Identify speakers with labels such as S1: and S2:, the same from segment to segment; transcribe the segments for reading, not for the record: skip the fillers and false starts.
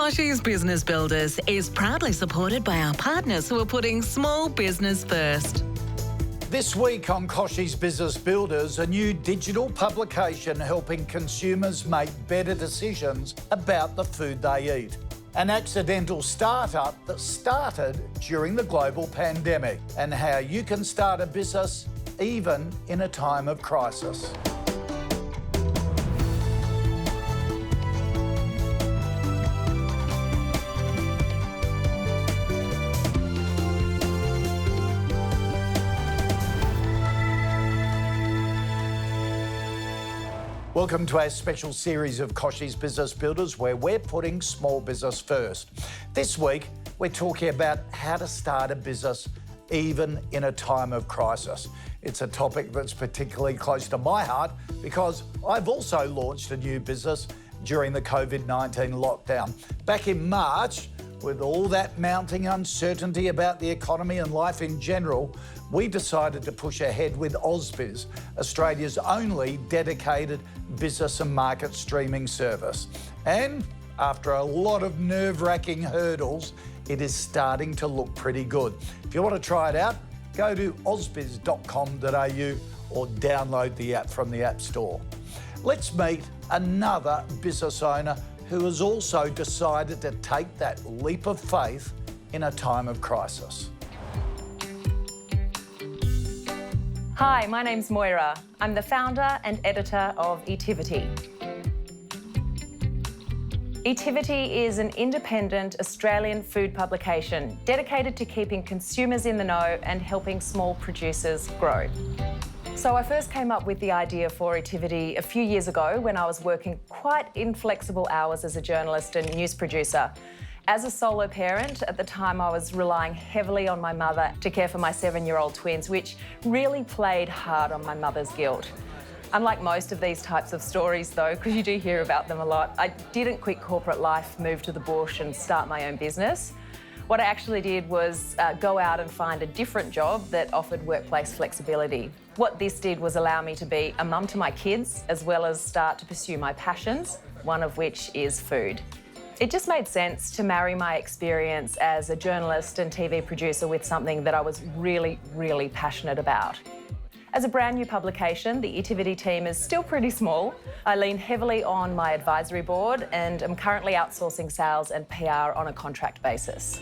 S1: Kochie's Business Builders is proudly supported by our partners who are putting small business first.
S2: This week on Kochie's Business Builders, a new digital publication helping consumers make better decisions about the food they eat. An accidental startup that started during the global pandemic, and how you can start a business even in a time of crisis. Welcome to our special series of Kochie's Business Builders, where we're putting small business first. This week, we're talking about how to start a business even in a time of crisis. It's a topic that's particularly close to my heart because I've also launched a new business during the COVID-19 lockdown. Back in March, with all that mounting uncertainty about the economy and life in general, we decided to push ahead with AusBiz, Australia's only dedicated business and market streaming service. And after a lot of nerve-wracking hurdles, it is starting to look pretty good. If you want to try it out, go to ausbiz.com.au or download the app from the App Store. Let's meet another business owner who has also decided to take that leap of faith in a time of crisis.
S3: Hi, my name's Moira. I'm the founder and editor of Etivity. Etivity is an independent Australian food publication dedicated to keeping consumers in the know and helping small producers grow. So I first came up with the idea for Etivity a few years ago when I was working quite inflexible hours as a journalist and news producer. As a solo parent, at the time I was relying heavily on my mother to care for my 7-year-old twins, which really played hard on my mother's guilt. Unlike most of these types of stories though, because you do hear about them a lot, I didn't quit corporate life, move to the bush and start my own business. What I actually did was go out and find a different job that offered workplace flexibility. What this did was allow me to be a mum to my kids, as well as start to pursue my passions, one of which is food. It just made sense to marry my experience as a journalist and TV producer with something that I was really, really passionate about. As a brand new publication, the Etivity team is still pretty small. I lean heavily on my advisory board and am currently outsourcing sales and PR on a contract basis.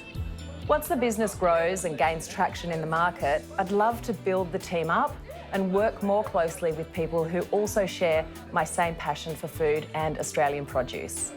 S3: Once the business grows and gains traction in the market, I'd love to build the team up and work more closely with people who also share my same passion for food and Australian produce.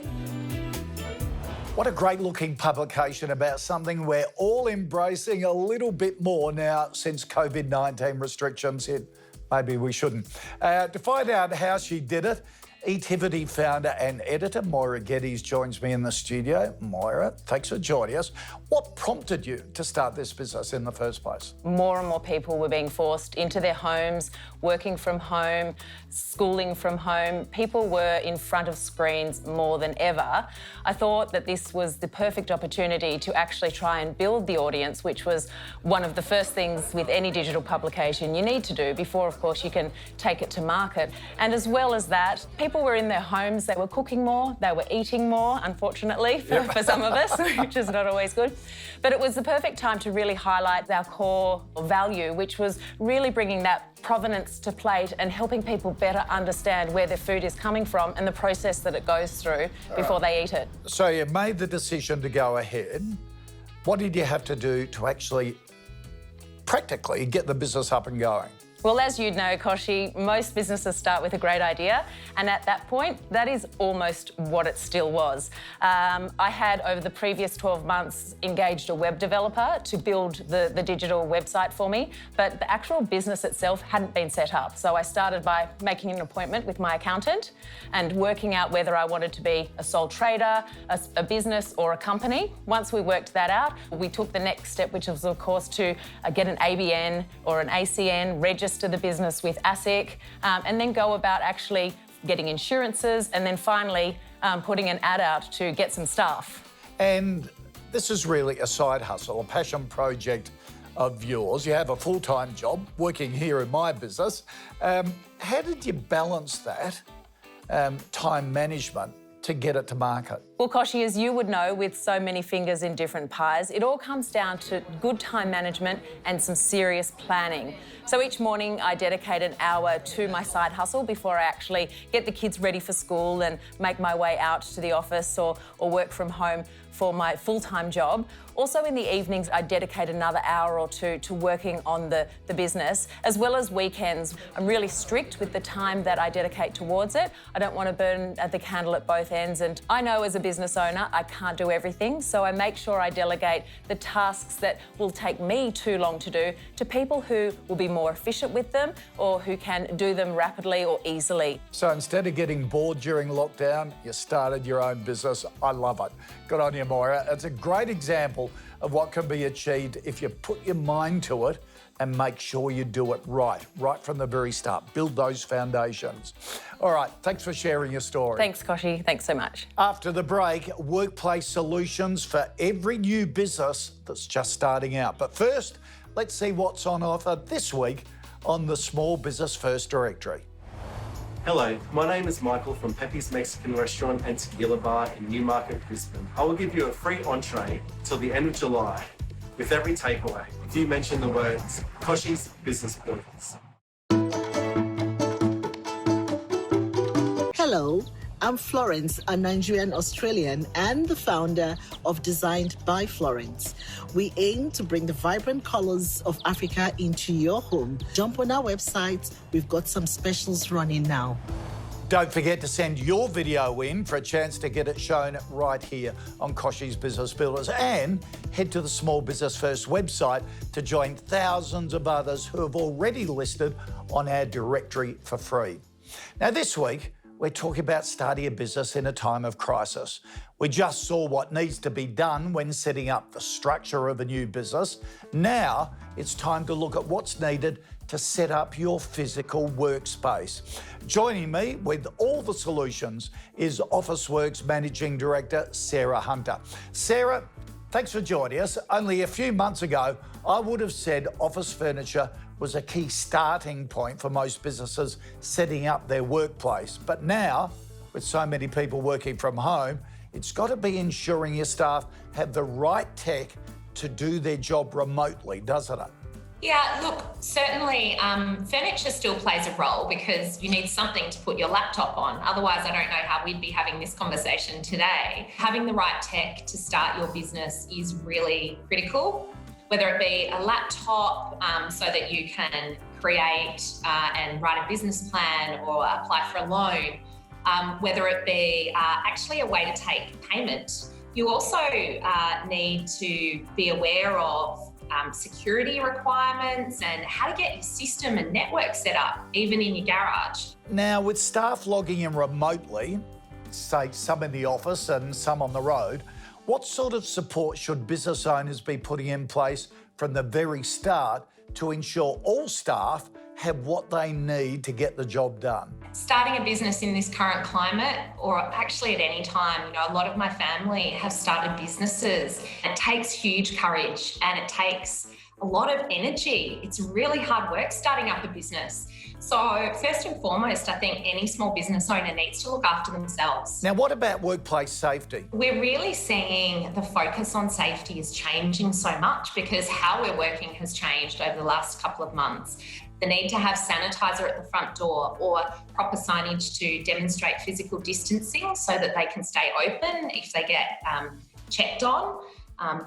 S2: What a great looking publication about something we're all embracing a little bit more now since COVID-19 restrictions hit. Maybe we shouldn't. To find out how she did it, Etivity founder and editor Moira Geddes joins me in the studio. Moira, thanks for joining us. What prompted you to start this business in the first place?
S3: More and more people were being forced into their homes, working from home, schooling from home. People were in front of screens more than ever. I thought that this was the perfect opportunity to actually try and build the audience, which was one of the first things with any digital publication you need to do before, of course, you can take it to market. And as well as that, people were in their homes, they were cooking more, they were eating more, unfortunately, for some of us, which is not always good. But it was the perfect time to really highlight our core value, which was really bringing that provenance to plate and helping people better understand where their food is coming from and the process that it goes through before they eat it.
S2: So you made the decision to go ahead. What did you have to do to actually practically get the business up and going?
S3: Well, as you know, Kochie, most businesses start with a great idea, and at that point, that is almost what it still was. I had, over the previous 12 months, engaged a web developer to build the digital website for me, but the actual business itself hadn't been set up. So I started by making an appointment with my accountant and working out whether I wanted to be a sole trader, a business or a company. Once we worked that out, we took the next step, which was, of course, to get an ABN or an ACN, register the business with ASIC, and then go about actually getting insurances and then finally putting an ad out to get some staff.
S2: And this is really a side hustle, a passion project of yours. You have a full-time job working here in my business. How did you balance that time management to get it to market?
S3: Well, Kochie, as you would know, with so many fingers in different pies, it all comes down to good time management and some serious planning. So each morning I dedicate an hour to my side hustle before I actually get the kids ready for school and make my way out to the office or work from home for my full-time job. Also in the evenings, I dedicate another hour or two to working on the business, as well as weekends. I'm really strict with the time that I dedicate towards it. I don't want to burn the candle at both ends, and I know as a business owner, I can't do everything, so I make sure I delegate the tasks that will take me too long to do to people who will be more efficient with them or who can do them rapidly or easily.
S2: So instead of getting bored during lockdown, you started your own business. I love it. Good on you, Moira. It's a great example of what can be achieved if you put your mind to it and make sure you do it right from the very start. Build those foundations. All right, thanks for sharing your story.
S3: Thanks, Kochie. Thanks so much.
S2: After the break, workplace solutions for every new business that's just starting out. But first, let's see what's on offer this week on the Small Business First Directory.
S4: Hello, my name is Michael from Pepe's Mexican Restaurant and Tequila Bar in Newmarket, Brisbane. I will give you a free entree till the end of July with every takeaway if you mention the words Kochie's Business Builders.
S5: Hello, I'm Florence, a Nigerian Australian and the founder of Designed by Florence. We aim to bring the vibrant colors of Africa into your home. Jump on our website. We've got some specials running now.
S2: Don't forget to send your video in for a chance to get it shown right here on Kochie's Business Builders, and head to the Small Business First website to join thousands of others who have already listed on our directory for free. Now this week, we're talking about starting a business in a time of crisis. We just saw what needs to be done when setting up the structure of a new business. Now it's time to look at what's needed to set up your physical workspace. Joining me with all the solutions is Officeworks Managing Director, Sarah Hunter. Sarah, thanks for joining us. Only a few months ago, I would have said office furniture was a key starting point for most businesses setting up their workplace. But now, with so many people working from home, it's got to be ensuring your staff have the right tech to do their job remotely, doesn't it?
S6: Yeah, look, certainly furniture still plays a role because you need something to put your laptop on. Otherwise, I don't know how we'd be having this conversation today. Having the right tech to start your business is really critical, whether it be a laptop so that you can create and write a business plan or apply for a loan, whether it be actually a way to take payment. You also need to be aware of security requirements and how to get your system and network set up, even in your garage.
S2: Now, with staff logging in remotely, say some in the office and some on the road, what sort of support should business owners be putting in place from the very start to ensure all staff have what they need to get the job done?
S6: Starting a business in this current climate, or actually at any time, a lot of my family have started businesses. It takes huge courage and it takes a lot of energy. It's really hard work starting up a business. So first and foremost, I think any small business owner needs to look after themselves.
S2: Now, what about workplace safety?
S6: We're really seeing the focus on safety is changing so much because how we're working has changed over the last couple of months. The need to have sanitizer at the front door or proper signage to demonstrate physical distancing so that they can stay open if they get checked on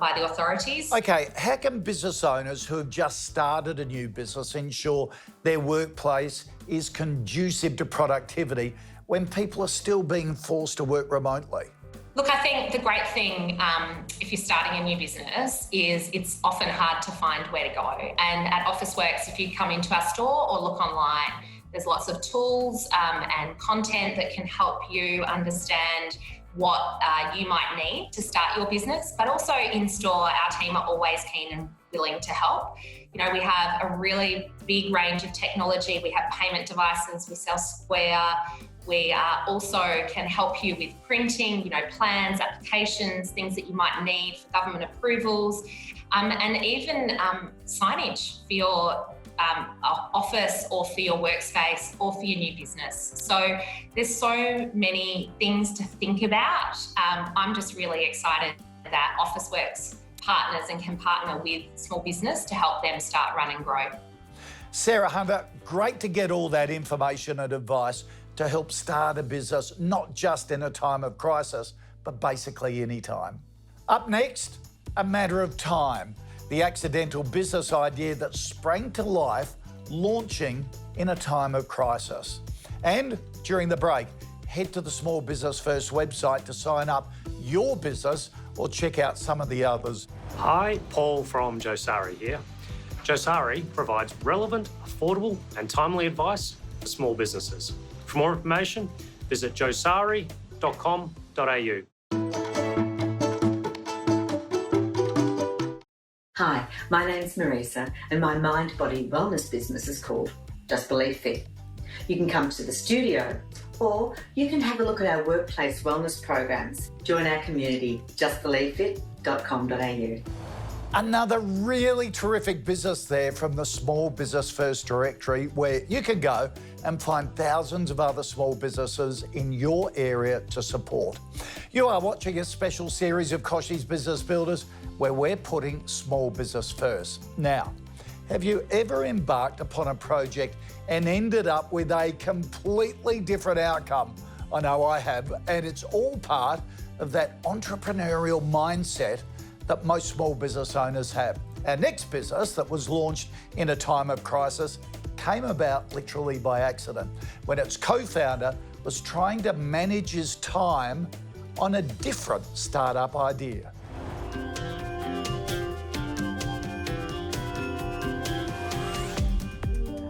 S6: by the authorities.
S2: Okay, how can business owners who have just started a new business ensure their workplace is conducive to productivity when people are still being forced to work remotely?
S6: Look, I think the great thing if you're starting a new business is it's often hard to find where to go. And at Officeworks, if you come into our store or look online, there's lots of tools and content that can help you understand what you might need to start your business. But also in store, our team are always keen and willing to help. We have a really big range of technology. We have payment devices, we sell Square. We also can help you with printing, plans, applications, things that you might need for government approvals, and even signage for your office or for your workspace or for your new business. So there's so many things to think about. I'm just really excited that Officeworks partners and can partner with small business to help them start, run and grow.
S2: Sarah Hunter, great to get all that information and advice to help start a business, not just in a time of crisis, but basically any time. Up next, a matter of time, the accidental business idea that sprang to life, launching in a time of crisis. And during the break, head to the Small Business First website to sign up your business or check out some of the others.
S7: Hi, Paul from Josari here. Josari provides relevant, affordable and timely advice for small businesses. For more information, visit josari.com.au.
S8: Hi, my name's Marisa and my mind-body wellness business is called Just Believe Fit. You can come to the studio or you can have a look at our workplace wellness programs. Join our community, justbelievefit.com.au.
S2: Another really terrific business there from the Small Business First directory, where you can go and find thousands of other small businesses in your area to support. You are watching a special series of Kochie's Business Builders, where we're putting small business first. Now, have you ever embarked upon a project and ended up with a completely different outcome? I know I have, and it's all part of that entrepreneurial mindset that most small business owners have. Our next business that was launched in a time of crisis came about literally by accident, when its co-founder was trying to manage his time on a different startup idea.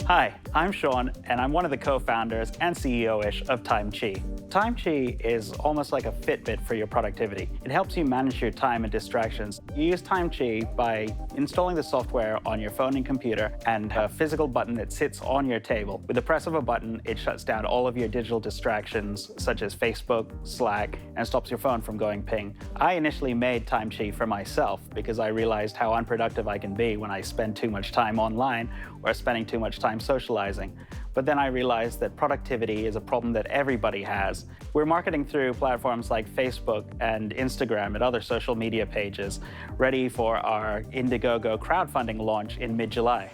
S9: Hi, I'm Sean, and I'm one of the co-founders and CEO-ish of TimeChi. TimeChi is almost like a Fitbit for your productivity. It helps you manage your time and distractions. You use TimeChi by installing the software on your phone and computer and a physical button that sits on your table. With the press of a button, it shuts down all of your digital distractions, such as Facebook, Slack, and stops your phone from going ping. I initially made TimeChi for myself because I realized how unproductive I can be when I spend too much time online or spending too much time socializing. But then I realized that productivity is a problem that everybody has. We're marketing through platforms like Facebook and Instagram and other social media pages, ready for our Indiegogo crowdfunding launch in mid-July.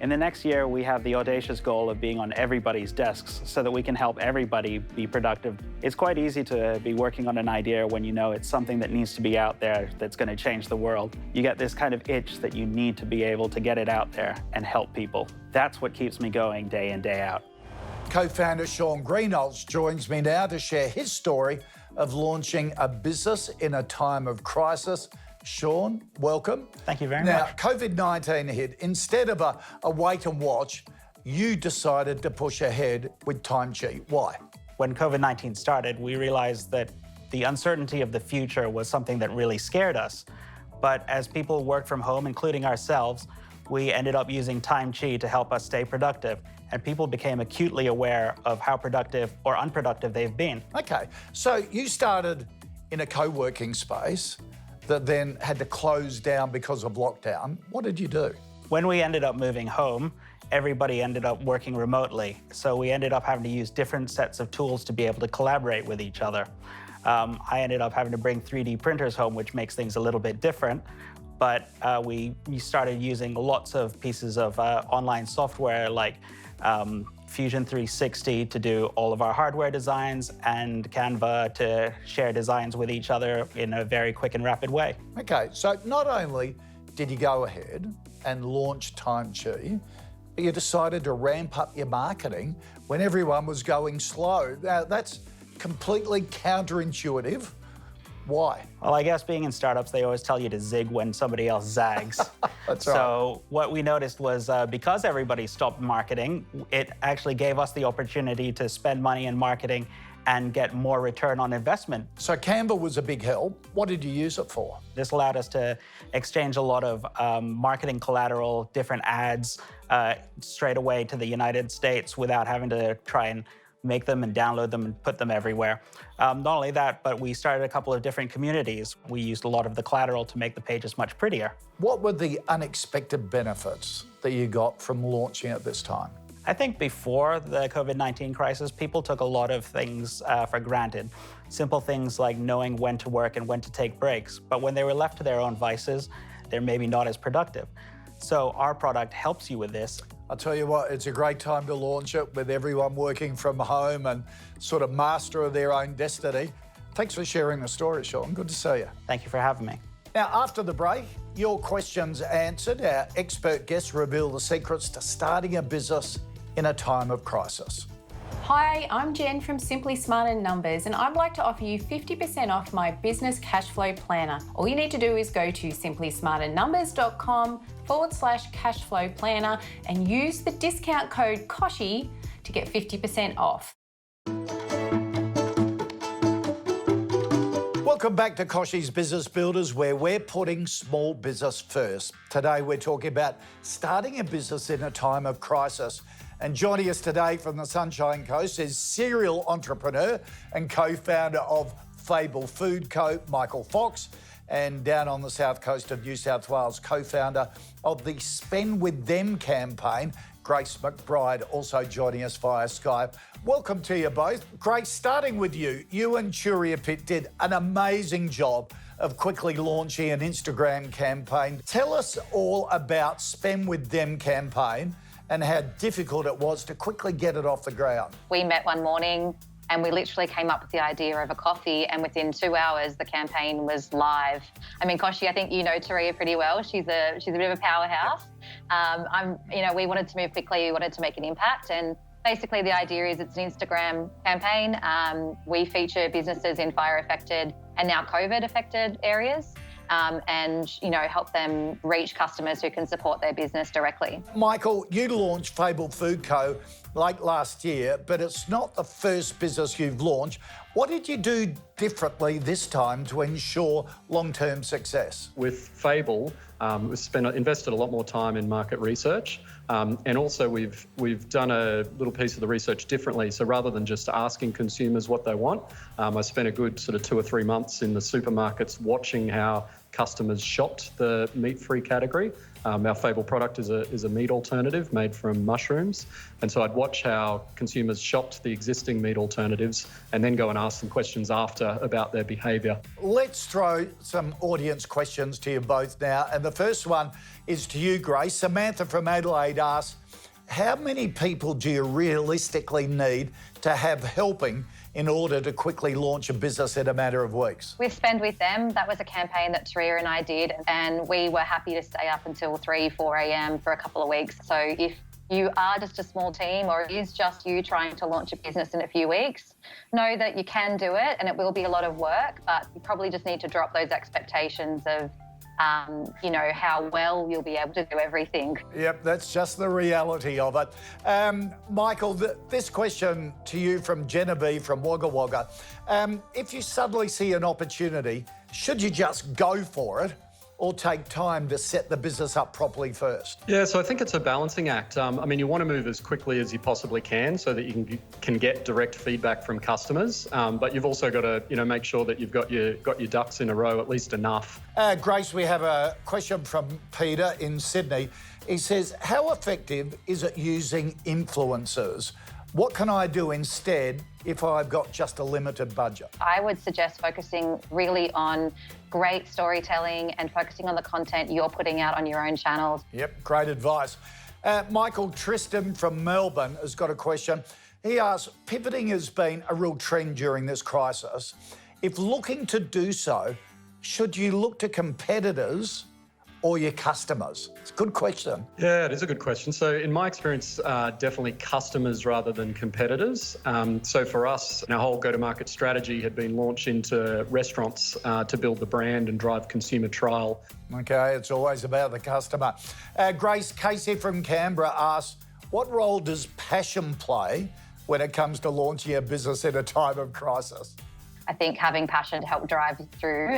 S9: In the next year, we have the audacious goal of being on everybody's desks so that we can help everybody be productive. It's quite easy to be working on an idea when you know it's something that needs to be out there that's going to change the world. You get this kind of itch that you need to be able to get it out there and help people. That's what keeps me going day in, day out.
S2: Co-founder Sean Greenholz joins me now to share his story of launching a business in a time of crisis. Sean, welcome.
S9: Thank you very
S2: much. Now,
S9: much.
S2: COVID-19 hit. Instead of a wait and watch, you decided to push ahead with TimeChi. Why?
S9: When COVID-19 started, we realized that the uncertainty of the future was something that really scared us. But as people worked from home, including ourselves, we ended up using TimeChi to help us stay productive. And people became acutely aware of how productive or unproductive they've been.
S2: Okay, so you started in a co-working space that then had to close down because of lockdown. What did you do?
S9: When we ended up moving home, everybody ended up working remotely. So we ended up having to use different sets of tools to be able to collaborate with each other. I ended up having to bring 3D printers home, which makes things a little bit different. But we started using lots of pieces of online software like Fusion 360 to do all of our hardware designs and Canva to share designs with each other in a very quick and rapid way.
S2: Okay, so not only did you go ahead and launch TimeChi, but you decided to ramp up your marketing when everyone was going slow. Now, that's completely counterintuitive. Why?
S9: Well, I guess being in startups, they always tell you to zig when somebody else zags.
S2: That's right.
S9: So what we noticed was because everybody stopped marketing, it actually gave us the opportunity to spend money in marketing and get more return on investment.
S2: So Canva was a big help. What did you use it for?
S9: This allowed us to exchange a lot of marketing collateral, different ads straight away to the United States without having to try and make them and download them and put them everywhere. Not only that, but we started a couple of different communities. We used a lot of the collateral to make the pages much prettier.
S2: What were the unexpected benefits that you got from launching at this time?
S9: I think before the COVID-19 crisis, people took a lot of things for granted. Simple things like knowing when to work and when to take breaks. But when they were left to their own vices, they're maybe not as productive. So our product helps you with this.
S2: I'll tell you what, it's a great time to launch it with everyone working from home and sort of master of their own destiny. Thanks for sharing the story, Sean. Good to see you.
S9: Thank you for having me.
S2: Now, after the break, your questions answered. Our expert guests reveal the secrets to starting a business in a time of crisis.
S10: Hi, I'm Jen from Simply Smarter Numbers, and I'd like to offer you 50% off my business cash flow planner. All you need to do is go to simplysmarternumbers.com/cashflow planner and use the discount code Kochie to get 50% off.
S2: Welcome back to Kochie's Business Builders, where we're putting small business first. Today, we're talking about starting a business in a time of crisis. And joining us today from the Sunshine Coast is serial entrepreneur and co-founder of Fable Food Co, Michael Fox, and down on the south coast of New South Wales, co-founder of the Spend With Them campaign, Grace McBride, also joining us via Skype. Welcome to you both. Grace, starting with you. You and Churia Pitt did an amazing job of quickly launching an Instagram campaign. Tell us all about Spend With Them campaign and how difficult it was to quickly get it off the ground.
S11: We met one morning and we literally came up with the idea of a coffee, and within 2 hours the campaign was live. I mean, Kochie, I think you know Turia pretty well. She's a bit of a powerhouse. We wanted to move quickly, we wanted to make an impact, and basically the idea is it's an Instagram campaign. We feature businesses in fire-affected and now COVID-affected areas. And help them reach customers who can support their business directly.
S2: Michael, you launched Fable Food Co late last year, but it's not the first business you've launched. What did you do differently this time to ensure long-term success?
S12: With Fable, we've invested a lot more time in market research, and also we've done a little piece of the research differently. So rather than just asking consumers what they want, I spent a good sort of 2 or 3 months in the supermarkets watching how customers shopped the meat-free category. Our Fable product is a meat alternative made from mushrooms, and so I'd watch how consumers shopped the existing meat alternatives and then go and ask them questions after about their behaviour.
S2: Let's throw some audience questions to you both now, and the first one is to you, Grace. Samantha from Adelaide asks, how many people do you realistically need to have helping in order to quickly launch a business in a matter of weeks?
S11: With Spend With Them, that was a campaign that Turia and I did, and we were happy to stay up until 3, 4 a.m. for a couple of weeks. So if you are just a small team or it is just you trying to launch a business in a few weeks, know that you can do it, and it will be a lot of work, but you probably just need to drop those expectations of how well you'll be able to do everything.
S2: Yep, that's just the reality of it. Michael, this question to you from Genevieve from Wagga Wagga. If you suddenly see an opportunity, should you just go for it or take time to set the business up properly first?
S12: Yeah, so I think it's a balancing act. You want to move as quickly as you possibly can so that you can get direct feedback from customers, but you've also got to make sure that you've got your ducks in a row, at least enough.
S2: Grace, we have a question from Peter in Sydney. He says, how effective is it using influencers? What can I do instead if I've got just a limited budget?
S11: I would suggest focusing really on great storytelling and focusing on the content you're putting out on your own channels.
S2: Yep, great advice. Michael Tristan from Melbourne has got a question. He asks, pivoting has been a real trend during this crisis. If looking to do so, should you look to competitors or your customers? It's a good question.
S12: Yeah, it is a good question. So in my experience, definitely customers rather than competitors. So for us, our whole go-to-market strategy had been launched into restaurants to build the brand and drive consumer trial.
S2: Okay, it's always about the customer. Grace, Casey from Canberra asks, what role does passion play when it comes to launching a business in a time of crisis?
S11: I think having passion to help drive you through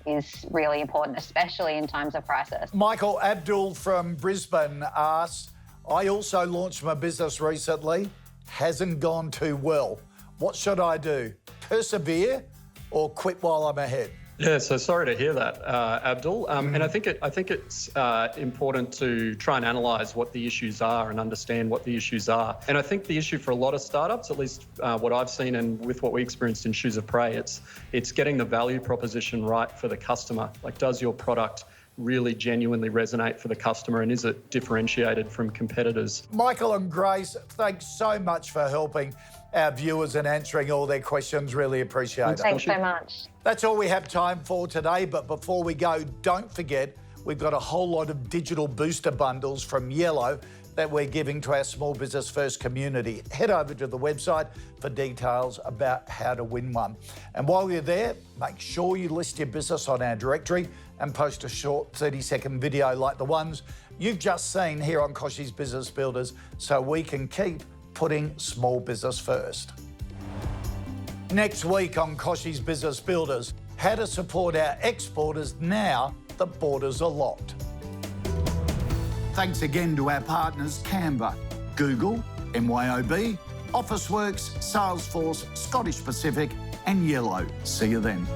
S11: is really important, especially in times of crisis.
S2: Michael Abdul from Brisbane asks, I also launched my business recently. hasn't gone too well. What should I do? Persevere or quit while I'm ahead?
S12: Yeah, so sorry to hear that, Abdul. And I think it's important to try and analyse what the issues are and understand what the issues are. And I think the issue for a lot of startups, at least what I've seen and with what we experienced in Shoes of Prey, it's getting the value proposition right for the customer. Like, does your product really genuinely resonate for the customer, and is it differentiated from competitors?
S2: Michael and Grace, thanks so much for helping our viewers and answering all their questions. Really appreciate it.
S11: Thanks so much.
S2: That's all we have time for today, but before we go, don't forget we've got a whole lot of digital booster bundles from Yellow that we're giving to our Small Business First community. Head over to the website for details about how to win one. And while you're there, make sure you list your business on our directory and post a short 30-second video like the ones you've just seen here on Kochie's Business Builders, so we can keep putting small business first. Next week on Kochie's Business Builders, how to support our exporters now that borders are locked. Thanks again to our partners Canva, Google, MYOB, Officeworks, Salesforce, Scottish Pacific and Yellow. See you then.